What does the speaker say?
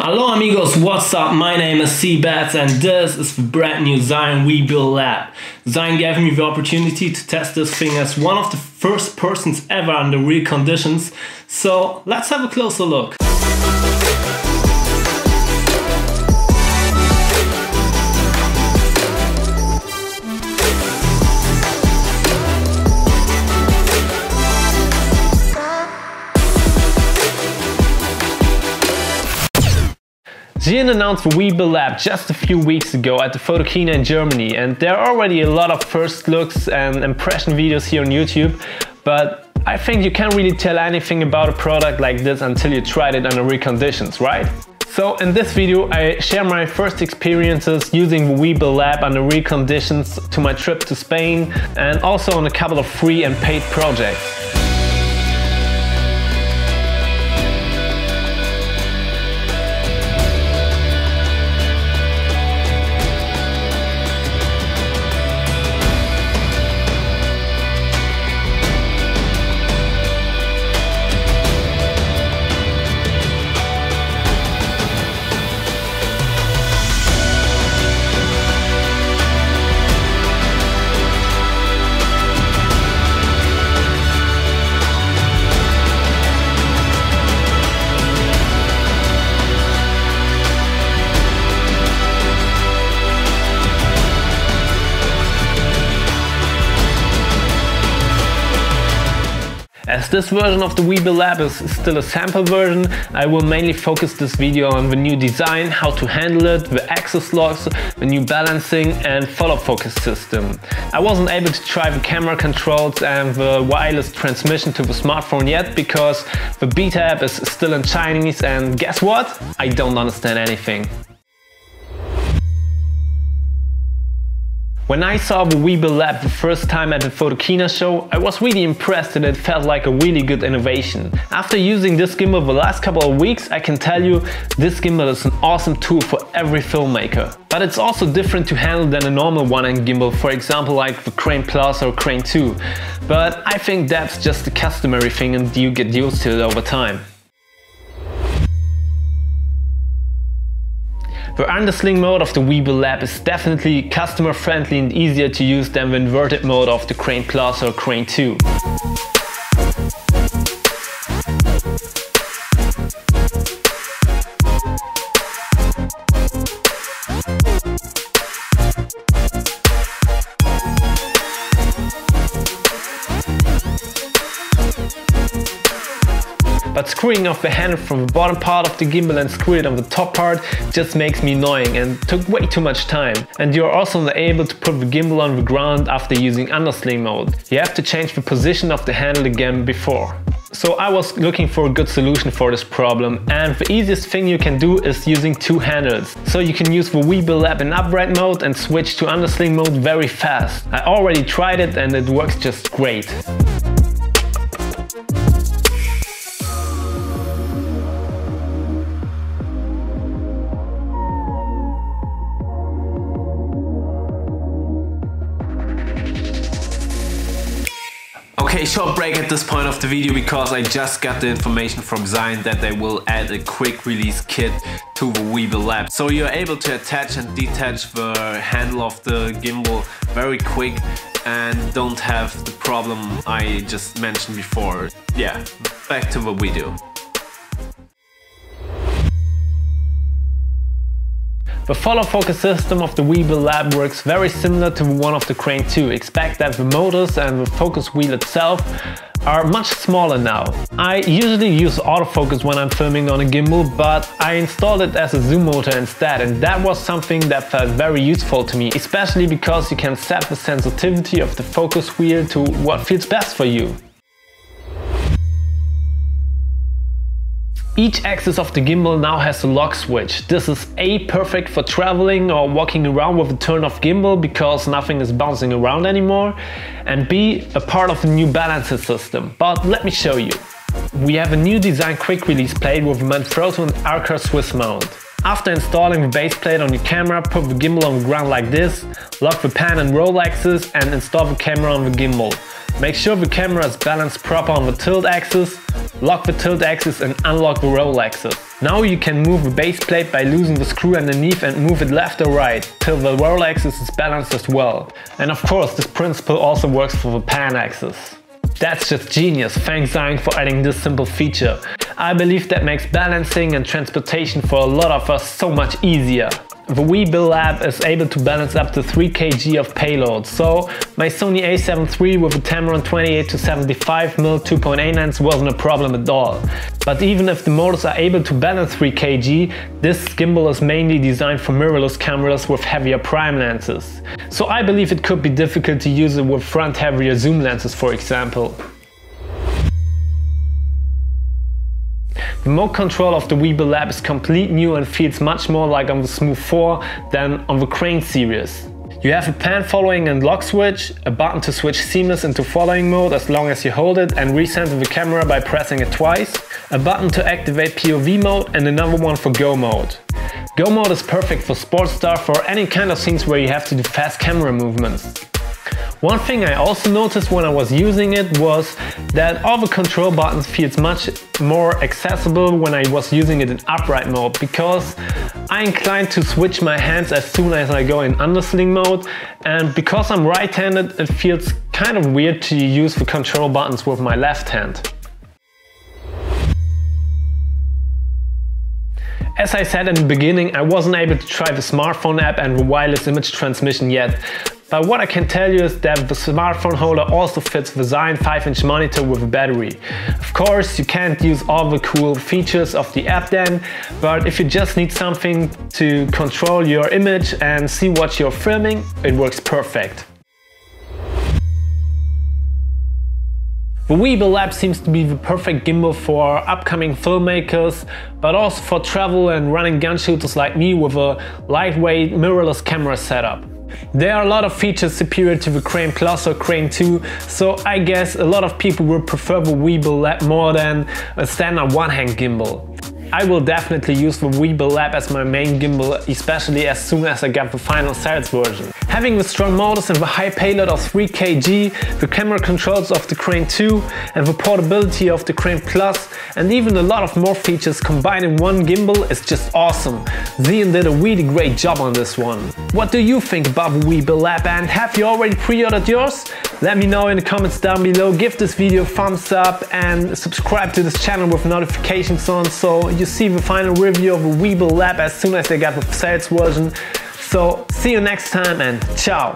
Hello amigos, what's up? My name is Sebaz and this is the brand new Zhiyun Weebill Lab. Zhiyun gave me the opportunity to test this thing as one of the first persons ever under real conditions. So let's have a closer look. Zhiyun announced the Weebill Lab just a few weeks ago at the Photokina in Germany, and there are already a lot of first looks and impression videos here on YouTube, but I think you can't really tell anything about a product like this until you tried it under real conditions, right? So in this video I share my first experiences using the Weebill Lab under real conditions to my trip to Spain and also on a couple of free and paid projects. As this version of the Weebill Lab is still a sample version, I will mainly focus this video on the new design, how to handle it, the axis locks, the new balancing and follow focus system. I wasn't able to try the camera controls and the wireless transmission to the smartphone yet because the beta app is still in Chinese and guess what? I don't understand anything. When I saw the Weebill Lab the first time at the Photokina show, I was really impressed and it felt like a really good innovation. After using this gimbal the last couple of weeks, I can tell you this gimbal is an awesome tool for every filmmaker. But it's also different to handle than a normal one-hand gimbal, for example like the Crane Plus or Crane 2. But I think that's just a customary thing and you get used to it over time. The undersling mode of the Weebill Lab is definitely customer friendly and easier to use than the inverted mode of the Crane Plus or Crane 2. But screwing off the handle from the bottom part of the gimbal and screw it on the top part just makes me annoying and took way too much time. And you're also not able to put the gimbal on the ground after using undersling mode. You have to change the position of the handle again before. So I was looking for a good solution for this problem, and the easiest thing you can do is using two handles. So you can use the Weebill Lab in upright mode and switch to undersling mode very fast. I already tried it and it works just great. Okay, short break at this point of the video because I just got the information from Zhiyun that they will add a quick release kit to the Weebill Lab. So you're able to attach and detach the handle of the gimbal very quick and don't have the problem I just mentioned before. Yeah, back to the video. The follow focus system of the Weebill Lab works very similar to the one of the Crane 2, except that the motors and the focus wheel itself are much smaller now. I usually use autofocus when I'm filming on a gimbal, but I installed it as a zoom motor instead, and that was something that felt very useful to me, especially because you can set the sensitivity of the focus wheel to what feels best for you. Each axis of the gimbal now has a lock switch. This is A, perfect for traveling or walking around with a turn-off gimbal because nothing is bouncing around anymore, and B, a part of the new balancing system. But let me show you. We have a new design quick release plate with a Manfrotto and Arca Swiss mount. After installing the base plate on your camera, put the gimbal on the ground like this, lock the pan and roll axis and install the camera on the gimbal. Make sure the camera is balanced proper on the tilt axis, lock the tilt axis and unlock the roll axis. Now you can move the base plate by losing the screw underneath and move it left or right, till the roll axis is balanced as well. And of course, this principle also works for the pan axis. That's just genius, thanks Zhiyun for adding this simple feature. I believe that makes balancing and transportation for a lot of us so much easier. The Weebill Lab is able to balance up to 3 kg of payload, so my Sony a7 III with a Tamron 28-75mm 2.8 wasn't a problem at all. But even if the motors are able to balance 3 kg, this gimbal is mainly designed for mirrorless cameras with heavier prime lenses. So I believe it could be difficult to use it with front heavier zoom lenses, for example. The mode control of the Weebill Lab is complete new and feels much more like on the Smooth 4 than on the Crane series. You have a pan following and lock switch, a button to switch seamless into following mode as long as you hold it and recenter the camera by pressing it twice, a button to activate POV mode and another one for Go mode. Go mode is perfect for sports stuff or any kind of scenes where you have to do fast camera movements. One thing I also noticed when I was using it was that all the control buttons feels much more accessible when I was using it in upright mode, because I incline to switch my hands as soon as I go in undersling mode, and because I'm right-handed it feels kind of weird to use the control buttons with my left hand. As I said in the beginning, I wasn't able to try the smartphone app and the wireless image transmission yet. But what I can tell you is that the smartphone holder also fits the Zhiyun 5-inch monitor with a battery. Of course, you can't use all the cool features of the app then, but if you just need something to control your image and see what you're filming, it works perfect. The Weebill Lab seems to be the perfect gimbal for upcoming filmmakers, but also for travel and running gun shooters like me with a lightweight mirrorless camera setup. There are a lot of features superior to the Crane Plus or Crane 2, so I guess a lot of people will prefer the Weebill Lab more than a standard one-hand gimbal. I will definitely use the Weebill Lab as my main gimbal, especially as soon as I get the final sales version. Having the strong motors and the high payload of 3 kg, the camera controls of the Crane 2 and the portability of the Crane Plus, and even a lot of more features combined in one gimbal is just awesome. Zhiyun did a really great job on this one. What do you think about the Weebill Lab, and have you already pre-ordered yours? Let me know in the comments down below, give this video a thumbs up and subscribe to this channel with notifications on so you see the final review of the Weebill Lab as soon as I get the sales version. So see you next time and ciao!